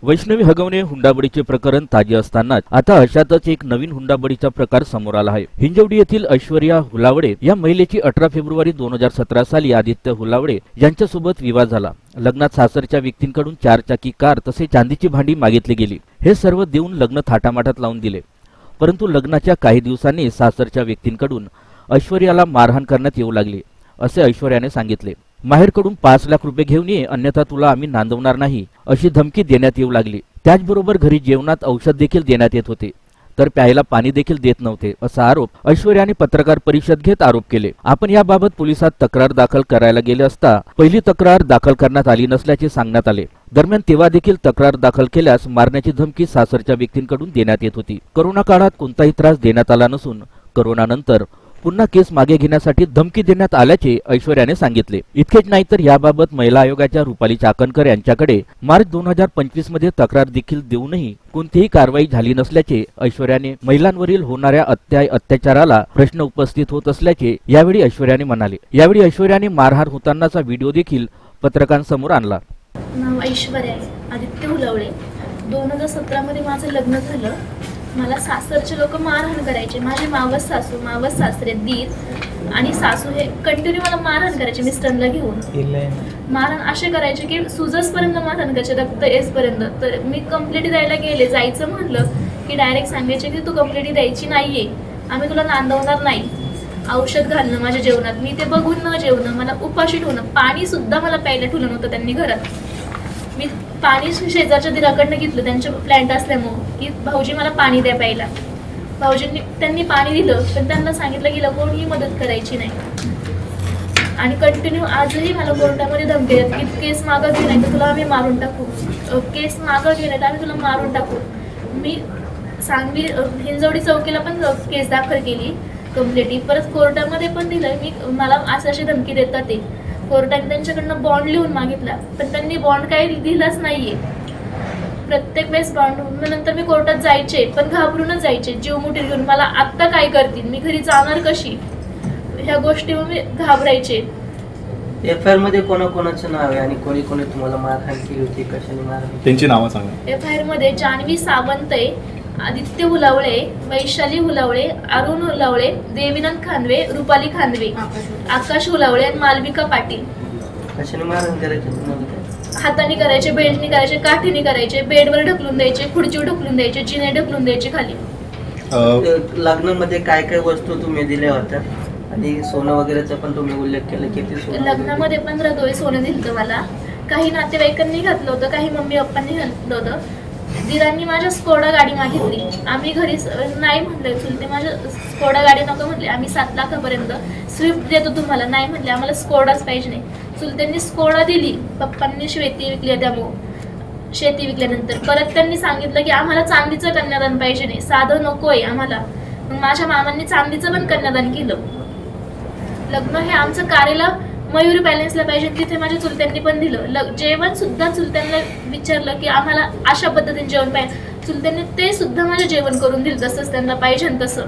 वैष्णवी हगवणे हुंडाबळीचे प्रकरण ताजे असतानाच आता अशातच एक नवीन हुंडाबळीचा प्रकार समोर आला आहे। हिंजवडी येथील ऐश्वर्या हुलावडे या महिलेची 18 फेब्रुवारी 2017 साली आदित्य हुलावडे यांच्यासोबत विवाह झाला। लग्नात सासरच्या व्यक्तींकडून 4 चाकी कार तसेच चांदीची भांडी मागितली गेली। हे सर्व देऊन लग्न थाटामाटात लावून दिले। परंतु लग्नाच्या काही दिवसांनी सासरच्या व्यक्तींकडून ऐश्वर्याला मारहाण करण्यात येऊ लागली, असे ऐश्वर्याने सांगितले। माहेरकडून 5 लाख रुपये घेऊन ये, अन्यथा तुला आम्ही नांदवणार नाही, अशी धमकी देण्यात येऊ लागली। त्याचबरोबर घरी जेवणात औषध देखील देण्यात येत होते, तर प्यायला पाणी देखील देत नव्हते, असा आरोप ऐश्वर्याने पत्रकार परिषद घेत आरोप केले। आपण याबाबत पोलिसात तक्रार दाखल करायला गेले असता पहिली तक्रार दाखल करण्यात आली नसल्याचे सांगण्यात आले। दरम्यान तेव्हा देखील तक्रार दाखल केल्यास मारण्याची धमकी सासरच्या व्यक्तींकडून देण्यात येत होती। कोरोना काळात कोणताही त्रास देण्यात आला नसून कोरोनानंतर पुन्हा केस मागे घेण्यासाठी धमकी देण्यात आल्याचे ऐश्वर्याने सांगितले। इतकेच नाही तर याबाबत महिला आयोगाच्या रुपाली चाकणकर यांच्याकडे मार्च 2025 मध्ये तक्रार देखील देऊनही कोणतीही कारवाई झाली नसल्याचे ऐश्वर्याने महिलांवरील होणाऱ्या अत्याचाराला प्रश्न उपस्थित होत असल्याचे यावेळी ऐश्वर्याने म्हणाले। यावेळी ऐश्वर्याने मारहाण होतानाचा व्हिडिओ देखील पत्रकारांसमोर आणला। नाव ऐश्वर्या आदित्य हुलावडे। 2017 मध्ये माझं लग्न झालं। मला सासरचे लोक मारहाण करायचे। माझे मावस सासू, मावस सासरे, दीर आणि सासू हे कंटिन्यू मला मारहाण करायचे। मिस्टरला घेऊन मारहाण असे करायचे की सुजसपर्यंत मारहाण करायचे, रक्त येसपर्यंत। तर मी कंप्लेंट द्यायला गेले, जायचं म्हणलं की डायरेक्ट सांगायचे की तू कंप्लेंट द्यायची नाहीये, आम्ही तुला नांदवणार नाही। औषध घालणं माझ्या जेवणात, मी ते बघून न जेवणं, मला उपाशी ठेवणं, पाणी सुद्धा मला प्यायला ठेवलं नव्हतं त्यांनी घरात। मी पाणी शेजारच्या दिराकडनं घेतलं त्यांच्या प्लॅन्ट असल्यामुळं की भाऊजी मला पाणी द्या प्यायला। भाऊजींनी त्यांनी पाणी दिलं, पण त्यांना सांगितलं की कोणीही मदत करायची नाही। आणि कंटिन्यू आजही मला कोर्टामध्ये धमकी देतात की केस मागं घे, नाही तर तुला आम्ही मारून टाकू, केस मागं घे, नाही तर आम्ही तुला मारून टाकू। मी सांगली हिंजवडी चौकीला पण केस दाखल केली कंप्लेंट, परत कोर्टामध्ये पण दिलं मी, मला अशी धमकी देतात ते। कोर्टाने त्यांच्याकडनं बॉन्ड लिहून मागितला, पण त्यांनी बॉन्ड काही दिलाच नाहीये। प्रत्येक वेळेस बॉन्ड नंतर मी कोर्टात जायचे, पण घाबरूनच जायचे, जीव मुठीत घेऊन। मला आत्ता काय करतील, मी घरी जाणार कशी, ह्या गोष्टीवर मी घाबरायचे। एफआयआर मध्ये कोणाकोणाचं नाव आहे आणि कोणी कोणी तुम्हाला मारहाण केली होती, कशाने मारहाण, त्यांची नावं सांगा। एफआयआर मध्ये जान्हवी सावंत, आदित्य हुलावळे, वैशाली हुलावळे, अरुण हुलावळे, देवीनंद खानवे, रुपाली खानवे, आकाश हुलावळे आणि मालविका पाटील। कशाने मारहाण करायचे तुम्हाला? हाताने करायचे, बेल्टने करायचे, काठीने करायचे, बेडवर ढकलून द्यायचे, खुर्चीवर ढकलून द्यायचे, जिने ढकलून द्यायचे खाली। लग्नामध्ये काय काय वस्तू तुम्ही दिल्या होत्या आणि सोनं वगैरेचा पण तुम्ही उल्लेख केला, किती सोनं? लग्नामध्ये 15 तोळे सोनं दिलं मला। काही नातेवाईकांनी घातलं होतं, काही मम्मी पप्पांनी घातलं होतं। दिरांनी माझ्या स्कोडा गाडी मागितली, आम्ही घरी नाही म्हणले, चुलते माझ्या स्कोडा गाडी नको म्हटले, आम्ही 7 लाखापर्यंत स्विफ्ट देतो तुम्हाला, नाही म्हटले, आम्हाला स्कोडाच पाहिजे नाही। चुलत्यांनी स्कोडा दिली, पप्पांनी शेती विकली, त्यामुळं शेती विकल्यानंतर परत त्यांनी सांगितलं की आम्हाला चांदीचं कन्यादान पाहिजे नाही, साधं नकोय आम्हाला। मग माझ्या मामांनी चांदीचं पण कन्यादान केलं। लग्न हे आमचं कार्याला मयुरी पॅलेसला पाहिजे, तिथे माझ्या चुलत्यांनी पण दिलं। जेवण सुद्धा चुलत्यांना विचारलं की आम्हाला अशा पद्धतीने जेवण पाहिजे, चुलत्यांनी ते सुद्धा माझं जेवण करून दिलं, तसंच त्यांना पाहिजे तसं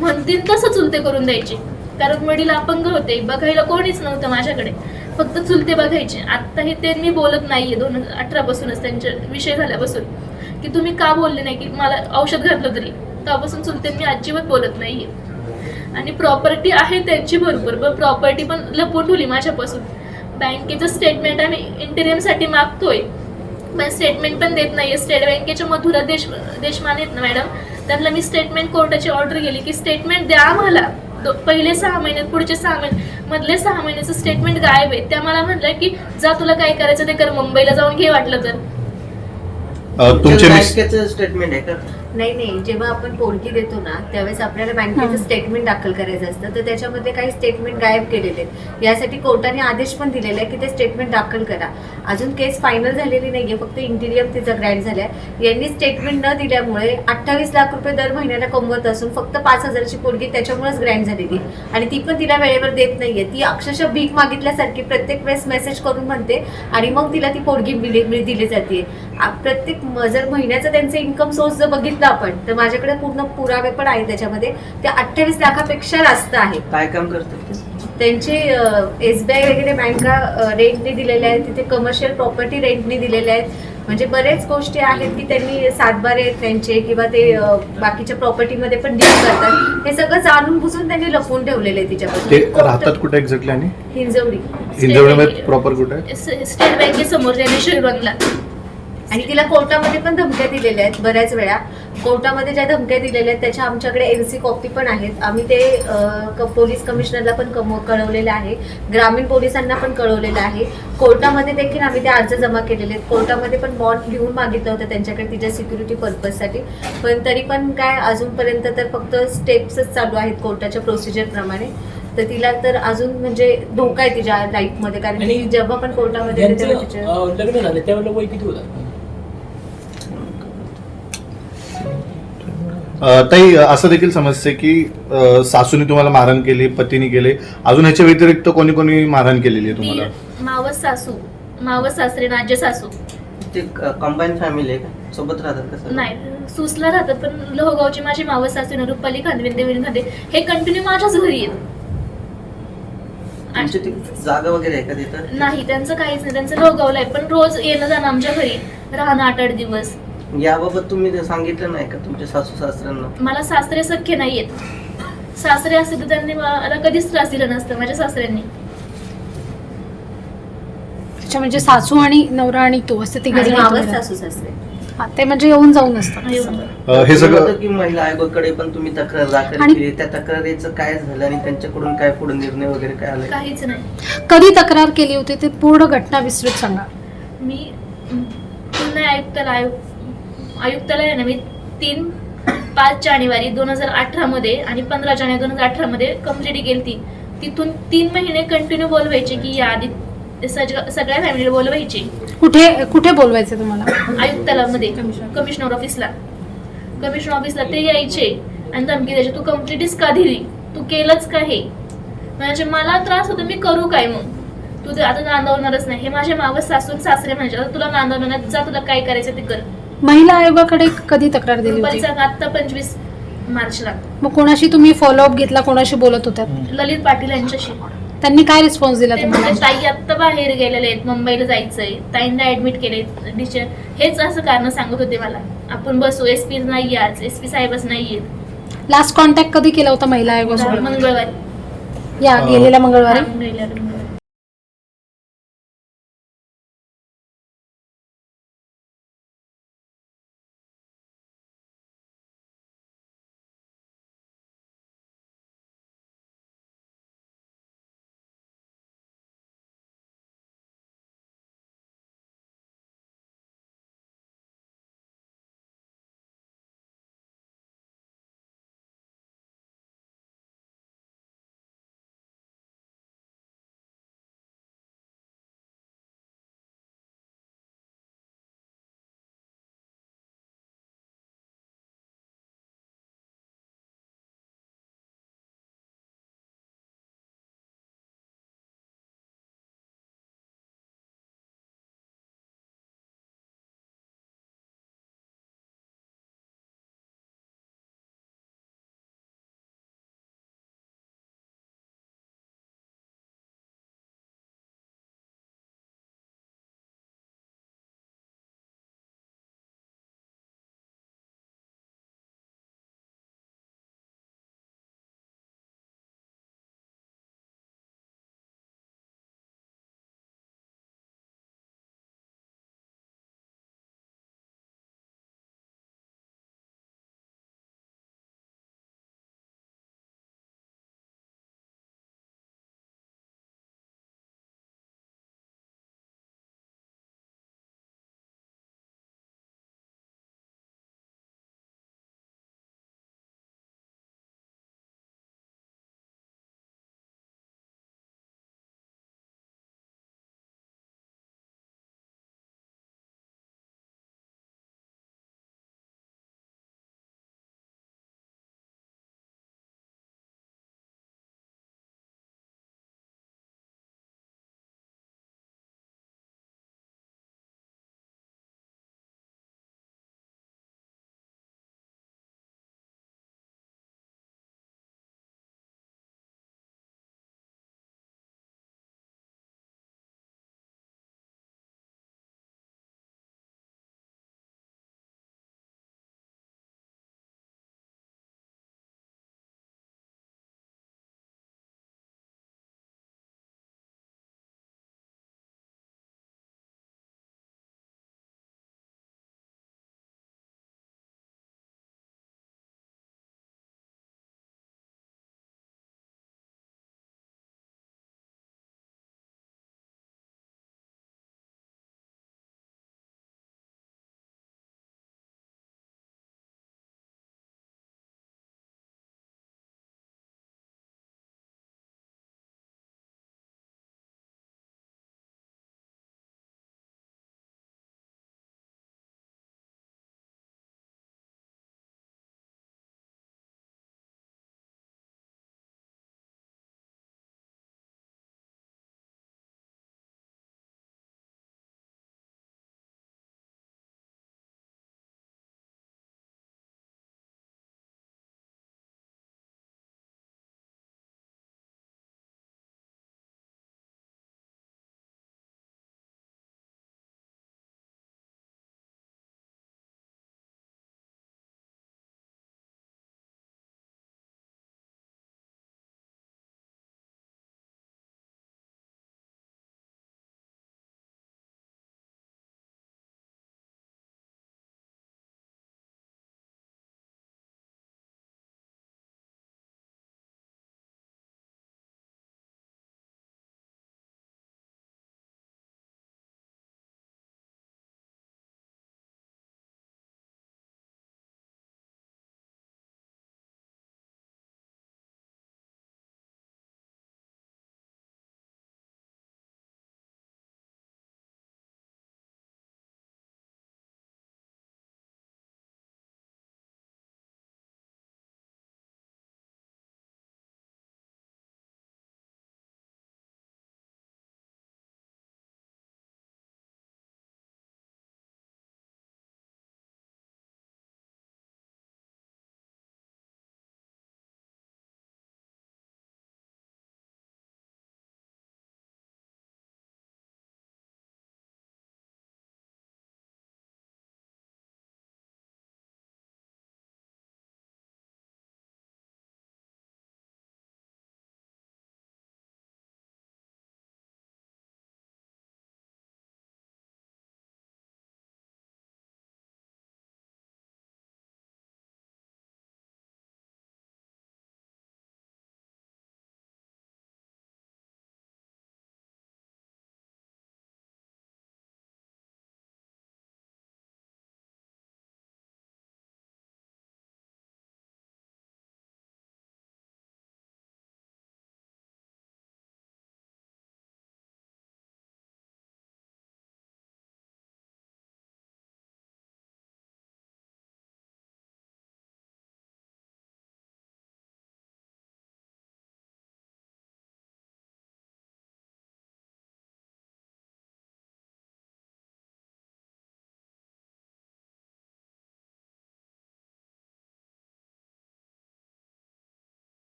म्हणतील तसं चुलते करून द्यायचे। कारण वडील अपंग होते, बघायला कोणीच नव्हतं माझ्याकडे, फक्त चुलते बघायचे। आत्ताही ते मी बोलत नाहीये, 2018 पासूनच त्यांचे विषय झाल्यापासून की तुम्ही का बोलले नाही, की मला औषध घातलं तरी, तेव्हापासून चुलते मी अजिबात बोलत नाहीये। आणि प्रॉपर्टी आहे त्यांची भरपूर, पण प्रॉपर्टी पण लपवून ठेवली माझ्यापासून। बँकेचं स्टेटमेंट आम्ही इंटेरियमसाठी मागतोय, पण स्टेटमेंट पण देत नाहीये। स्टेट बँकेच्या मधुरा देशमाने आहेत ना मॅडम, त्यांना मी स्टेटमेंट कोर्टाची ऑर्डर केली की स्टेटमेंट द्या आम्हाला। पहिले 6 महिन्यात, पुढचे 6 महिने, मधले 6 महिन्याचं स्टेटमेंट गायब आहे। त्या मला म्हटलं की जा तुला काय करायचं ते कर, मुंबईला जाऊन घे वाटलं तर। तुमचे बँकेचं स्टेटमेंट आहे का? नाही, जेव्हा आपण पोलकी देतो ना त्यावेळेस आपल्याला बँकेचं स्टेटमेंट दाखल करायचं असतं, तर त्याच्यामध्ये काही स्टेटमेंट गायब केलेले आहेत। यासाठी कोर्टाने आदेश पण दिलेला आहे की ते स्टेटमेंट दाखल करा। अजून केस फायनल झालेली नाहीये, फक्त इंटिरियम तिचा ग्रँट झालाय। यांनी स्टेटमेंट न दिल्यामुळे 28 लाख रुपये दर महिन्याला कमवत असून फक्त 5,000ची पोलकी त्याच्यामुळेच ग्रँट झालेली, आणि ती पण तिला वेळेवर देत नाहीये। ती अक्षरशः भीक मागितल्यासारखी प्रत्येक वेळेस मेसेज करून म्हणते, आणि मग तिला ती पोलकी दिली जाते। प्रत्येक जर महिन्याचं त्यांचं इन्कम सोर्स जर बघितलं आपण, तर माझ्याकडे पूर्ण पुरावे पण आहे त्याच्यामध्ये, ते 28 लाखापेक्षा जास्त आहे। काय काम करतात त्यांचे SBI वगैरे बँका रेंटने दिलेल्या आहेत, तिथे कमर्शियल प्रॉपर्टी रेंटने दिलेल्या आहेत, म्हणजे बरेच गोष्टी आहेत की त्यांनी सातबारे आहेत त्यांचे किंवा ते बाकीच्या प्रॉपर्टीमध्ये पण डील करतात, हे सगळं जाणून बुजून त्यांनी लपवून ठेवलेलं आहे ते तिच्यापासून. राहतात कुठे एक्झॅक्टली आणि हिंजवडी. हिंजवडीमध्ये प्रॉपर कुठे आहे? स्टेट बँकेसमोर त्यांनी शिरवणला. आणि तिला कोर्टामध्ये पण धमक्या दिलेल्या आहेत बऱ्याच वेळा. कोर्टामध्ये ज्या धमक्या दिलेल्या आहेत त्याच्या आमच्याकडे एनसी कॉपी पण आहेत. आम्ही ते पोलीस कमिशनरला पण कळवलेलं आहे, ग्रामीण पोलिसांना पण कळवलेलं आहे. कोर्टामध्ये देखील आम्ही ते अर्ज जमा केलेले आहेत. कोर्टामध्ये पण बॉन्ड लिहून मागितलं होतं त्यांच्याकडे तिच्या सिक्युरिटी पर्पजसाठी, पण तरी पण काय अजूनपर्यंत तर फक्त स्टेप्सच चालू आहेत कोर्टाच्या प्रोसिजरप्रमाणे. तर तिला तर अजून म्हणजे धोका आहे तिच्या लाईफमध्ये, कारण की जेव्हा पण कोर्टामध्ये येते तेव्हा तिच्या लग्न झालं त्यावेळेला वय किती होतं? ताई, असं देखील समजते की सासूने तुम्हाला मारहाण केली, पतीने केले, अजून ह्याच्या व्यतिरिक्त कोणी कोणी मारहाण केलेली आहे तुम्हाला? मावस सासू, मावस सासरे, नाज्य सासू. ते कंबाईन फॅमिली आहे का? सोबत राहतात का सर? नाही, सुसला राहतात, पण लोहगावची माझी मावस सासू ना, रुपाली खांदवे, देवीन खांदे, हे कंटिन्यू माझ्याच घरी आहेत. तुमची ती जागा वगैरे आहे का तिथं? नाही, त्यांचं काहीच नाही, त्यांचं लोहगावला आहे, पण रोज येणं जाणं आमच्या घरी, राहणं 8-8 दिवस. याबाबत तुम्ही ते सांगितलं नाही का तुमच्या सासू सासऱ्यांना? मला सासरे सख्खे नाहीयेत. सासरे असते तर त्यांनी मला कधीच त्रास दिला नसतं, माझ्या सासऱ्यांनी. अच्छा, म्हणजे सासू आणि नवरा आणि तू असे तिघे आणि जण मावस तुम्ही सासू सासरे. राहता. ते म्हणजे येऊन जाऊन असतात. येऊन. हे तुम्ही सगळं म्हणता की महिला आयोगाकडे पण तुम्ही तक्रार दाखल आणि- केली, त्या तक्रारीचं काय झालं आणि त्यांच्याकडून काय पुढे निर्णय वगैरे काय आलाय? काहीच नाही. कधी तक्रार केली होती ते पूर्ण घटना विस्तृत सांगा. मी पुन्हा आयुक्ताला आहे ना, मी 5 जानेवारी 2018 मध्ये आणि 15 जानेवारी 2018 मध्ये कंप्लेंट केली ती. तिथून 3 महिने कंटिन्यू बोलवायचे की या आधी सगळ्या फॅमिलीला बोलवायचे. कुठे कुठे बोलवायचं तुम्हाला? आयुक्ताला मध्ये, कमिशनर ऑफिसला ते यायचे आणि धमकी द्यायचे, तू कंप्लेंटच का दिली, तू केलंच का हे. म्हणजे मला त्रास होतो, मी करू काय मग, तू ते आता नांदवणारच नाही. हे माझे मावस सासून सासरे म्हणजे आता तुला नांदवणार, जा तुला काय करायचं ते कर. महिला आयोगाकडे कधी तक्रार दिली होती? रुपालीचा आता 25 मार्चला. मग कोणाशी तुम्ही फॉलोअप घेतला, कोणाशी बोलत होत्यात? ललित पाटील यांच्याशी. त्यांनी काय रिस्पॉन्स दिला ते तुम्हाला? म्हणजे ताई आत्ता बाहेर गेलेले आहेत, मुंबईला जायचंय, ताईंना ऍडमिट केले, हेच असं कारण सांगत होते मला. आपण बसू, एसपी नाही, आज एसपी साहेबच नाहीये. लास्ट कॉन्टॅक्ट कधी केला होता महिला आयोगासोबत? मंगळवारी. या गेलेल्या मंगळवारी. हा, मंगळवारी.